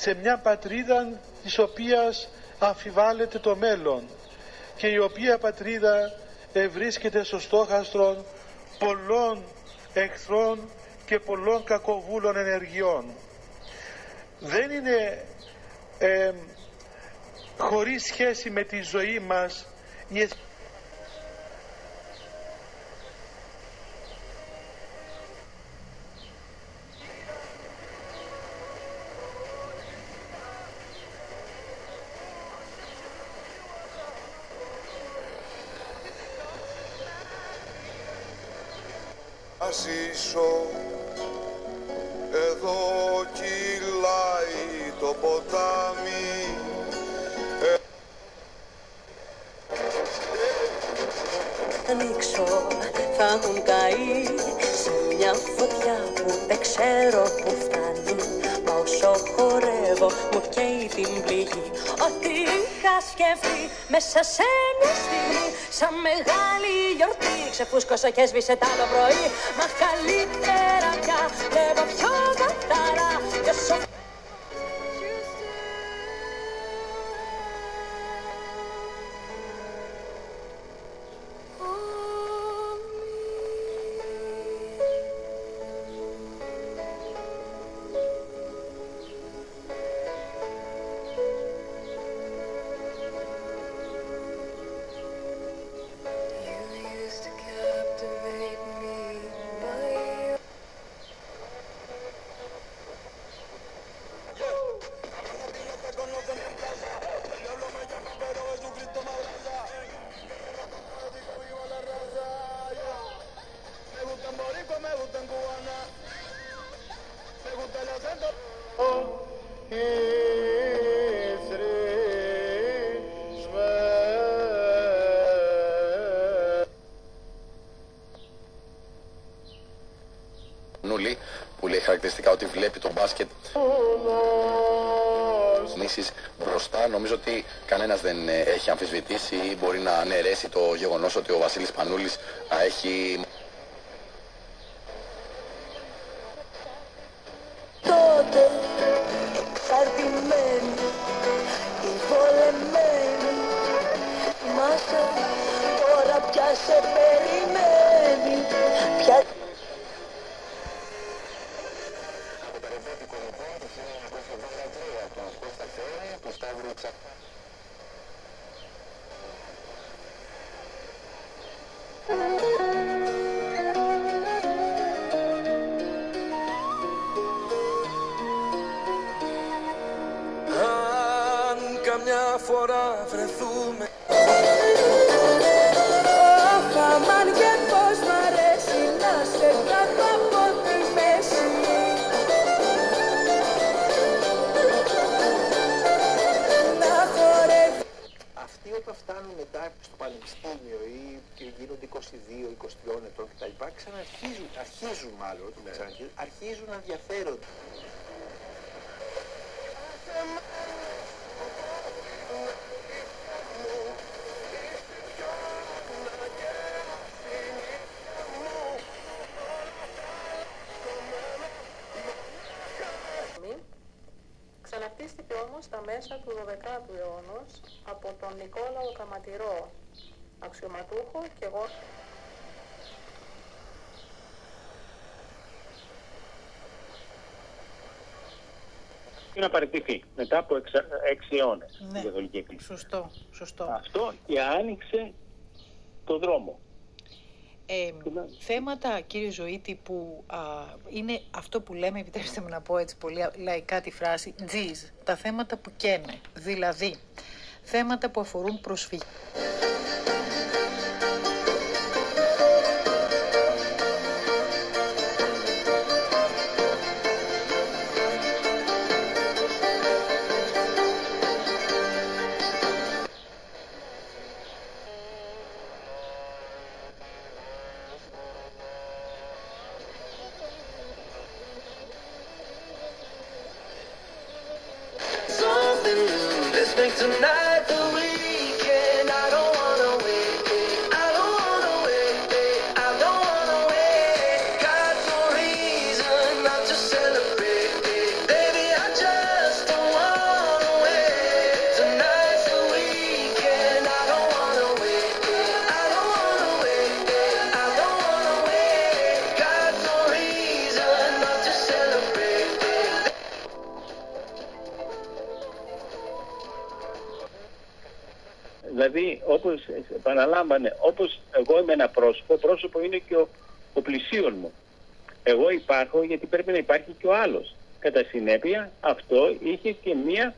σε μια πατρίδα της οποίας αμφιβάλλεται το μέλλον και η οποία πατρίδα βρίσκεται στο στόχαστρο πολλών εχθρών και πολλών κακοβούλων ενεργειών. Δεν είναι χωρίς σχέση με τη ζωή μας η να ζήσω, εδώ κυλάει το ποτάμι. Ανοίξω, θα έχουν καεί σε μια φωτιά που δεν ξέρω που φτάνει. Μα όσο χορεύω μου καίει την πληγή. Ό,τι είχα σκεφτεί μέσα σε μια στιγμή, σαν μεγάλη γιορτή, ξεφούσκωσα και σβήσε τ' άλλο πρωί. Μα καλύτερα πια βλέπω πιο καθαρά κι όσο... Νούλη, που λέει χαρακτηριστικά ότι βλέπει τον μπάσκετ νήσεις μπροστά. Νομίζω ότι κανένας δεν έχει αμφισβητήσει ή μπορεί να αναιρέσει το γεγονός ότι ο Βασίλης Πανούλης έχει... Τότε εξαρτημένοι, υπολεμένοι, θυμάσαι τώρα πια σε περιμένει, πια... Αν καμιά φορά βρεθούμε, αμάν και πως μ' αρέσει να σε κρατώ από τη μέση. Να χορεύει. Αυτοί όταν φτάνουν μετά στο πανεπιστήμιο ή γίνονται 22-23 ετών κτλ. Αρχίζουν μάλλον, αρχίζουν να ενδιαφέρονται. Ξανακτίστηκε όμως στα μέσα του 12ου αιώνα από τον Νικόλαο Καματηρό, αξιωματούχο και εγώ. Είναι να παραιτηθεί μετά από 6 αιώνες η Καθολική Εκκλησία. Σωστό. Αυτό και άνοιξε το δρόμο. Θέματα, κύριε Ζωήτη, που είναι αυτό που λέμε, επιτρέψτε μου να πω έτσι πολύ λαϊκά τη φράση, τζιζ, τα θέματα που καίνε, δηλαδή θέματα που αφορούν προσφυγή. Tonight the weekend, I don't wanna wait, I don't wanna wait, I don't wanna wait. Got no reason not to celebrate, baby, I just don't wanna Δηλαδή, όπως επαναλάμβανε, όπως εγώ είμαι ένα πρόσωπο, πρόσωπο είναι και ο πλησίον μου. Εγώ υπάρχω γιατί πρέπει να υπάρχει και ο άλλος. Κατά συνέπεια, αυτό είχε και μία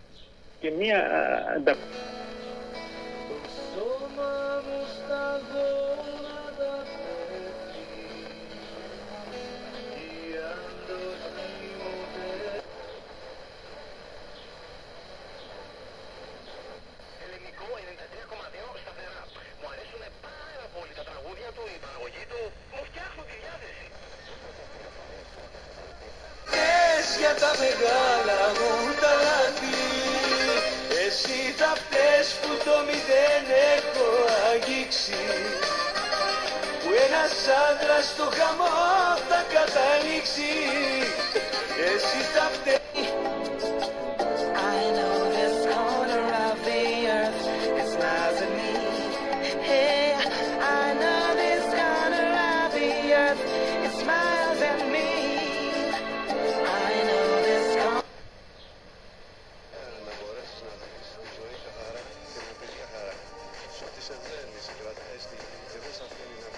για τα μεγάλα μου τα λάθη. Εσύ θα φταίς που το μηδέν έχω αγγίξει, που ένας άντρας στο χαμό θα καταλήξει. Εσύ θα φταίς. I know this corner of the earth is smiles at me. Hey, I know this corner of the earth is smiles at me. I know this corner. Να μπορέσεις να δεις τη ζωή καθαρά και με παιδιά χαρά. Σ' ό,τι σε δένει, σε κρατάει στη γη και δεν σ' αφήνει να...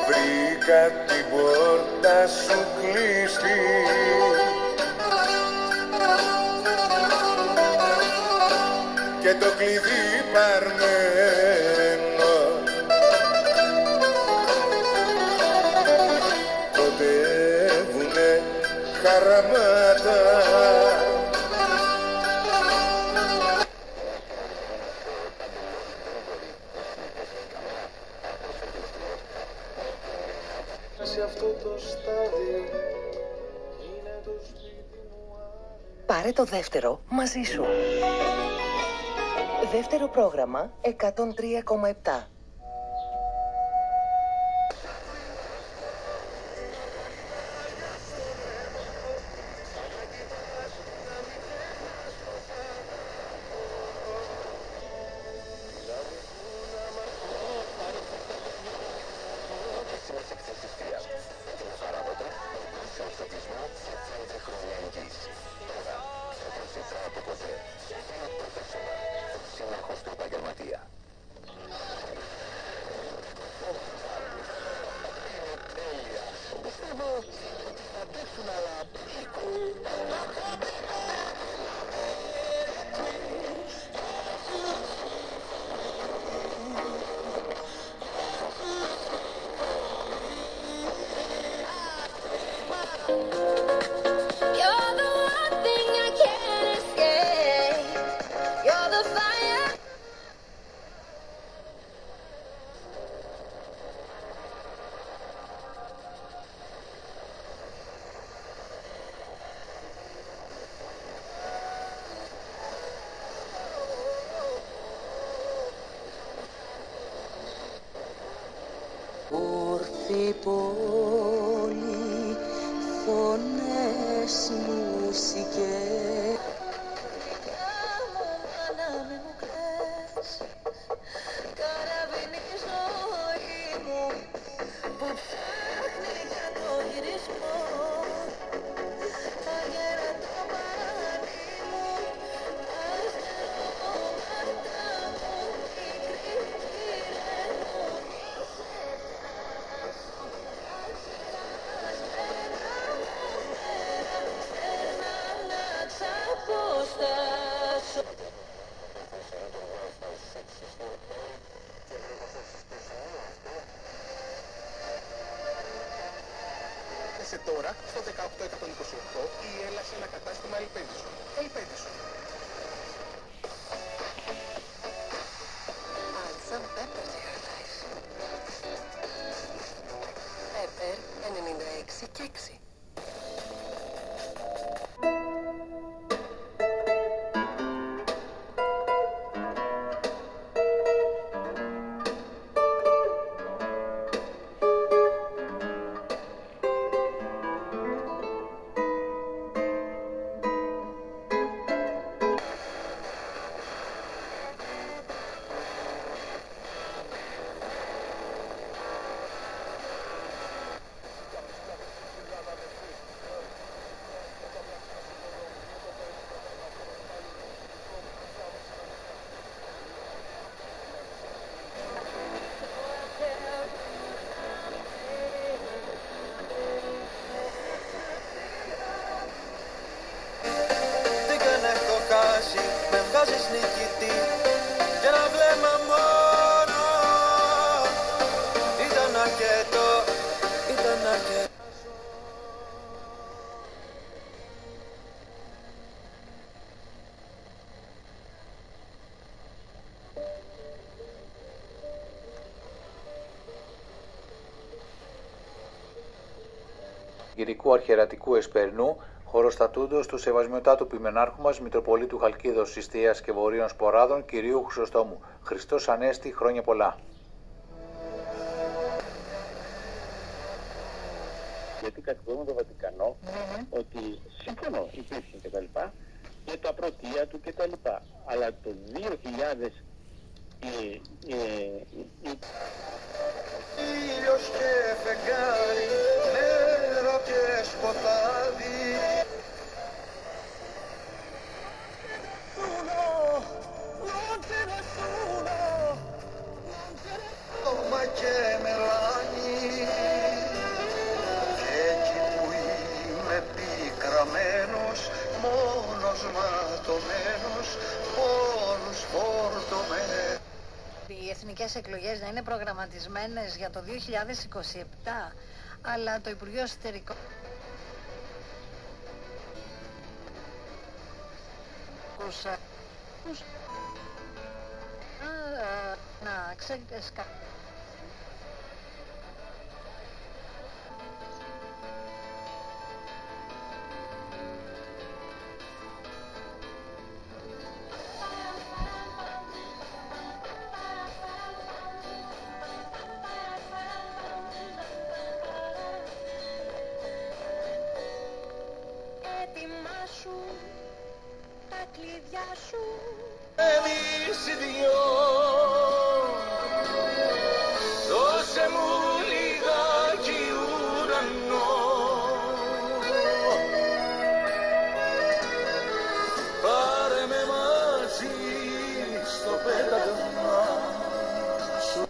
Βρήκα την πόρτα σου κλειστή και το κλειδί παρμένο. Κοντεύουνε χαραμάτα. Σε αυτό το στάδιο είναι το σπίτι μου. Πάρε το δεύτερο μαζί σου. Δεύτερο πρόγραμμα 103,7. Όρθιη πόλη, φωνές, μουσικές. Μάνα μου κλαις, καραβίνει η ζωή μου που ψάχνει για το γυρισμό. Αγέρα το μάτι μου, αστερό μαρτά μου, μικρή κυρένου. Κάλεσε τώρα στο 18128 ή έλα σε ένα κατάστημα Ελπέδισον. Ελπέδισον. Add some pepper to your life. Pepper 96 και 6. Κυρικού Αρχιερατικού Εσπερινού, χωροστατούντος του Σεβασμιωτάτου Ποιμενάρχου μας, Μητροπολίτου Χαλκίδος, Ιστίας και Βορείων Σποράδων, κυρίου Χρυσοστόμου. Χριστός Ανέστη, χρόνια πολλά. Γιατί κατηγορούμε το Βατικανό ότι σύμφωνο υπήρχε κτλ. Και τα πρωτεία του κτλ. Αλλά το 2000 ήλιος και φεγγάρι, νερό και σκοτάδι. Όμα και μελάνι. Και εκεί που είμαι πικραμένος, μόνος ματωμένος, πόνους φορτωμένος. Οι εθνικές εκλογές να είναι προγραμματισμένες για το 2027, αλλά το Υπουργείο Εσωτερικών να ξέρετε τα κλειδιά σου. Εμείς οι δυο, δώσε μου λιγάκι ουρανό. Πάρε με μαζί στο πέταγμα σου.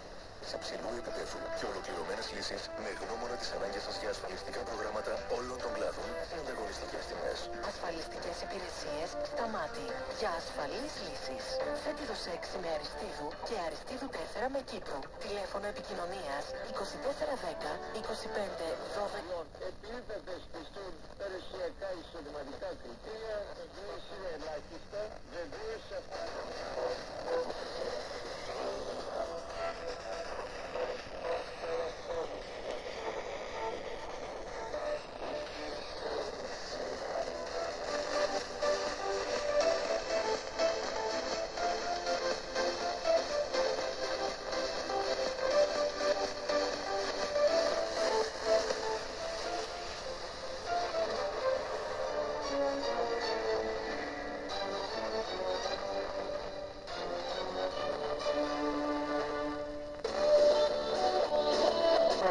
Σε ψηλού επίπεδου και ολοκληρωμένες λύσεις με γνώμονα τις ανάγκες σας για ασφαλιστικά προγράμματα όλων των κλάδων σε ανταγωνιστικές τιμές. Ασφαλιστικές υπηρεσίες Σταμάτη. Για ασφαλείς λύσεις. Φέτιδο 6 με Αριστείδου και Αριστείδου 4 με Κύπρου. Τηλέφωνο επικοινωνίας 2410 2512. Επειδή δεν θεσπιστούν περιουσιακά εισοδηματικά κριτήρια, βεβαίως είναι ελάχιστα, βεβαίως αυτά.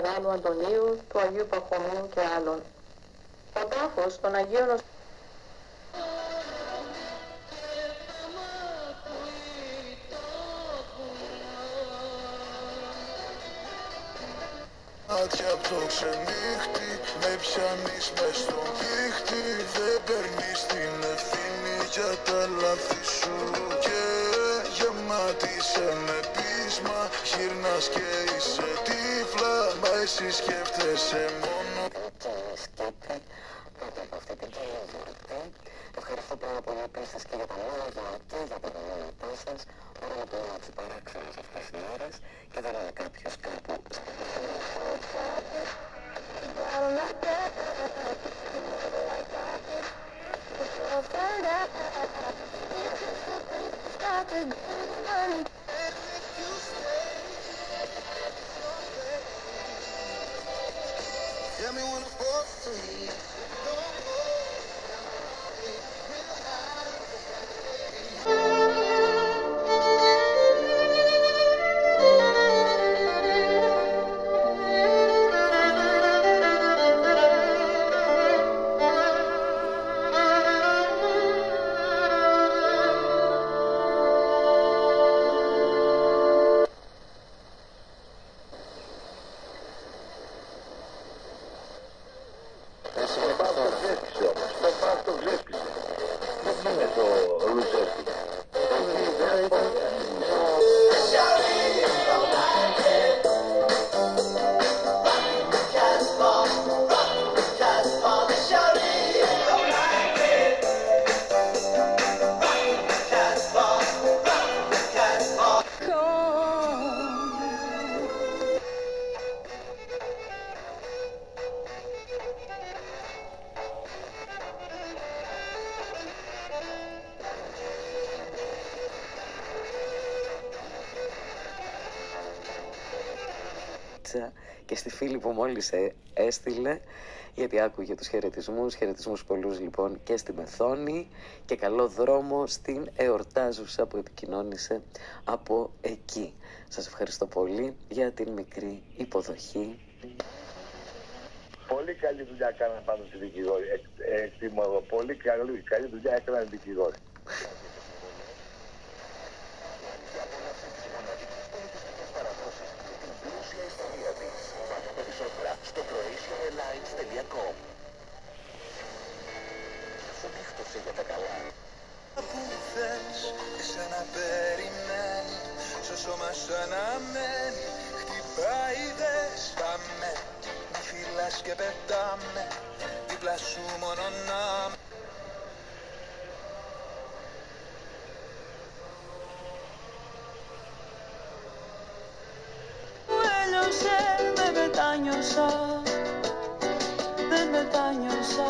Μεγάλου Αντωνίου, του Αγίου Παχωμίου και άλλων. Ο τάφος των Αγίων Μάτια απ' το ξενύχτη, με πιάνεις μες στον δίχτυ. Δεν παίρνεις την ευθύνη για τα λάθη σου. Και γεμάτισε με πείσμα, γυρνάς και είσαι τύφλα. Μα εσύ σκέφτεσαι μόνο. Πρώτα από αυτή την κυρία γιορτή, ευχαριστώ πάρα πολύ επίσης και για τα νέα γιορτή, για τα γεννήματά σας. Όλα που είναι έτσι παράξενες αυτές οι ώρες και δεν είναι κάποιος κάπου. Tell me when I'm falling. πίτσα και στη φίλη που μόλις έστειλε, γιατί άκουγε τους χαιρετισμούς πολλούς λοιπόν και στη Μεθόνη, και καλό δρόμο στην εορτάζουσα που επικοινώνησε από εκεί. Σας ευχαριστώ πολύ για την μικρή υποδοχή. Πολύ καλή δουλειά κάναν πάνω στη δικηγόρη. Εκτιμώ εγώ. Πολύ καλή δουλειά έκαναν οι δικηγόροι. Στο croatianairlines.com. Φωνήχτωσε για τα καλά. Που θες, εσένα περιμένει, στο σώμα σου αναμένει, χτυπάει δες, πάμε, μη φυλάς και πετάμε, δίπλα σου μόνο να... Έλειωσε, δεν μετάνιωσα, δεν μετάνιωσα.